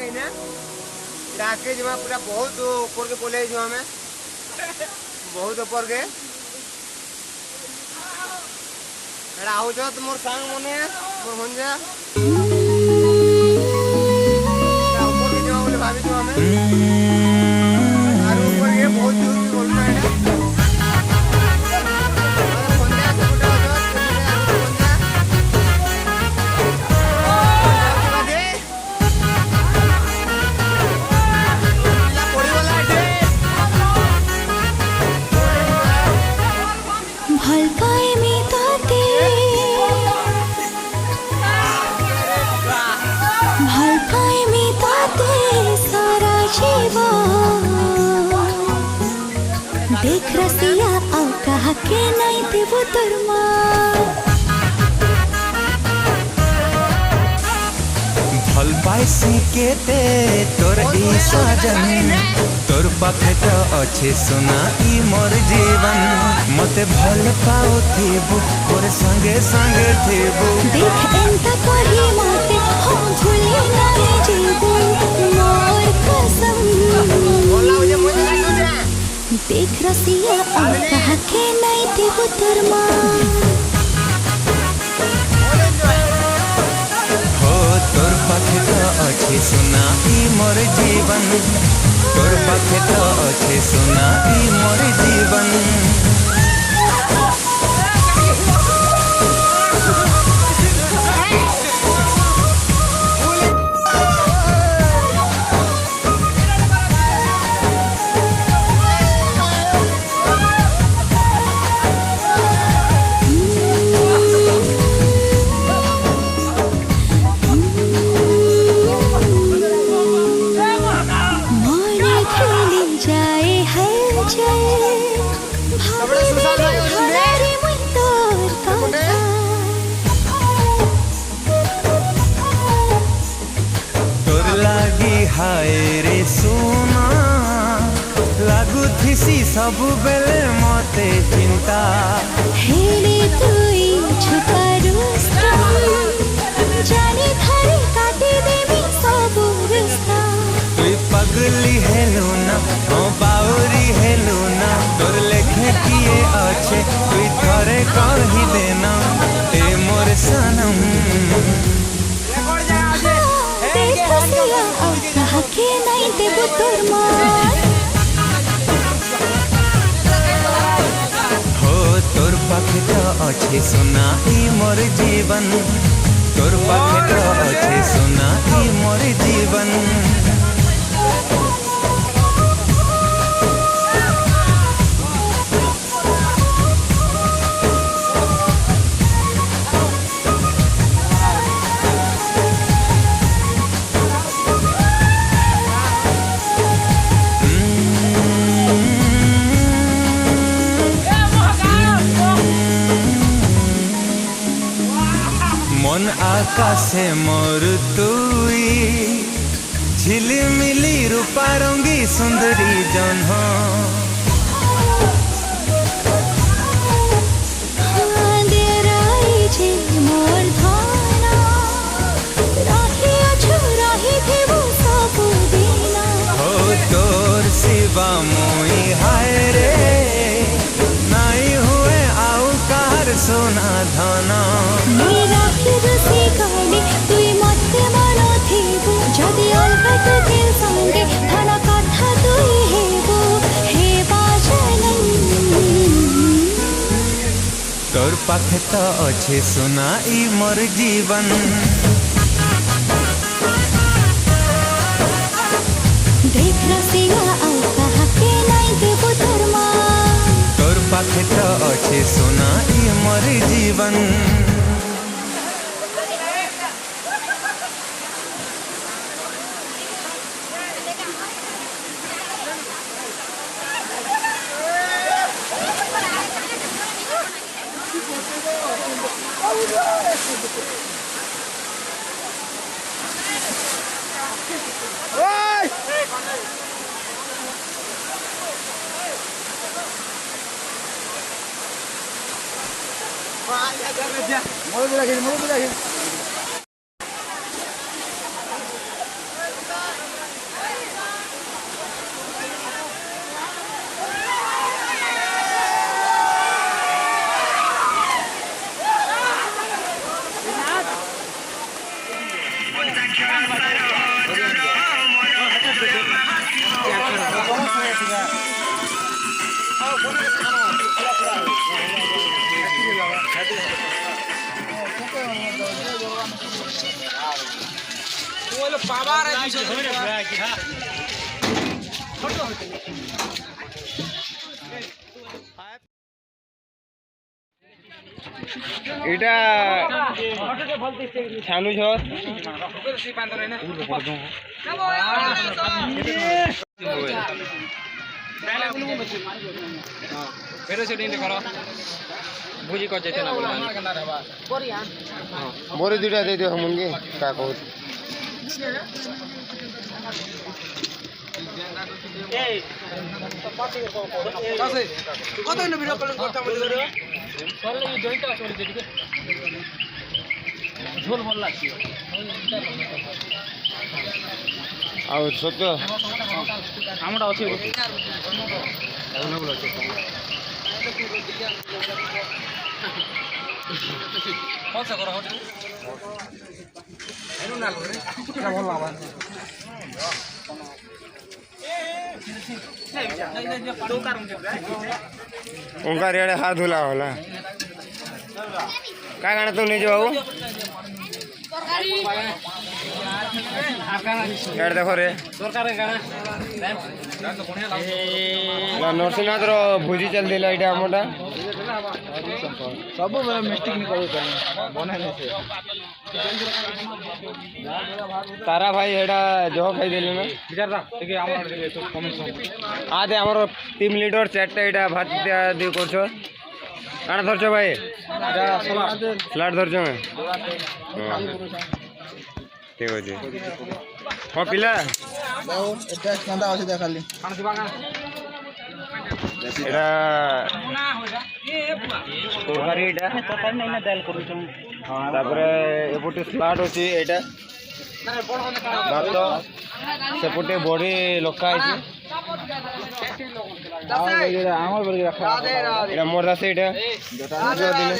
कहीं राके जमा पूरा बहुत ऊपर के बोले जो हमें बहुत ऊपर के राहु जो मोर संग मने मोर होंजा ऊपर के जमा बोले भाभी जो हमें और ऊपर ये बहुत दूर की बोलना है देख रसिया आउ कहा के नहीं देवो तोरमा भल पाइसी केते तोर ई साजन तोर पाखे तो अच्छे सुना ई मोर जीवन मते भल पाओ थेबू और संगे संगे थेबू देख एंता कही मते हो भूले नहीं जीबू मोर कसम देख रसिया आउ कहा के नहीं देवो तोरमा हो तोर पाखे तो अच्छे सुना ई मोर जीवन तोर पाखे तो अच्छे सुना ई मोर जीवन हाय रे सोना लागू थिसी सब बेले मते चिंता हेरे तुई छुपा रुस्तम जाने थारे काटे देवी सब रिश्ता तुई पगली हेलो ना ओ बाउरी हेलो ना तोर लेखे किए अच्छे तुई थरे कही देना ए मोर सनम कहा के नहीं देवो तोरमा हो तोर पाखे तो अच्छे सुना ई मोर जीवन तोर पाखे तो अच्छे सुना ई मोर जीवन मन आकाशे मोर तुई झिलिमिली रूपा रंगी सुंदरी जन्ह मोर धाना राही अछु राही देवो सब दीना हो तोर सिवा मोई हाय रे नहीं हुए आउ कार सोना धना मेरा किसी गाने तुई मते मनो थीबो जदि अलगा तो दिल संगे धना कथा तुई हेबो हे बाजनम तोर पाखे तो अच्छे सुना ई मोर जीवन देख रसिया आउ कहा के नहीं देवो तोरमा तोर पाखे तो अच्छे सुना ई मोर जीवन Mau lagi. এটা ছানু ছ বুঝি কর যেতে না বলে বড়ি দুইটা দিয়ে দিও মনকে কা কହୁଛି কত ভিডিও কল করতে বলে ঝোল ভাল লাগছে ଆଉ ସତ আমরা ଅଛି কত করা হচ্ছে এরু না লরে এটা ভাল লাগবা उनका रेड़े हाथ धुला होला का गाना तुम नहीं जो बाबू यार देखो रे नरसिंहनाथ रो भुजी चल दिला एटा हमटा सब मिस्टेक नहीं करू बने नहीं तारा भाई एटा जो खाई देले ना विचार ठीक है हमर दिले तो कमेंट आदे हमर टीम लीडर चारटा एटा भात दे करछो काना धरछो भाई स्लाट धरछो मैं ठीक अछि हां पिला এটা কেন্দা আছে দেখালি খানা দিবা না एटा तोरकारी एटा তরকারি নাই না ডাল করুছম तापरे एपटे स्लाट अछि एटा भात सेपटे बड़ी लका आइछि আমার বলি রাখা एटा मोर दासे एटा जो दिले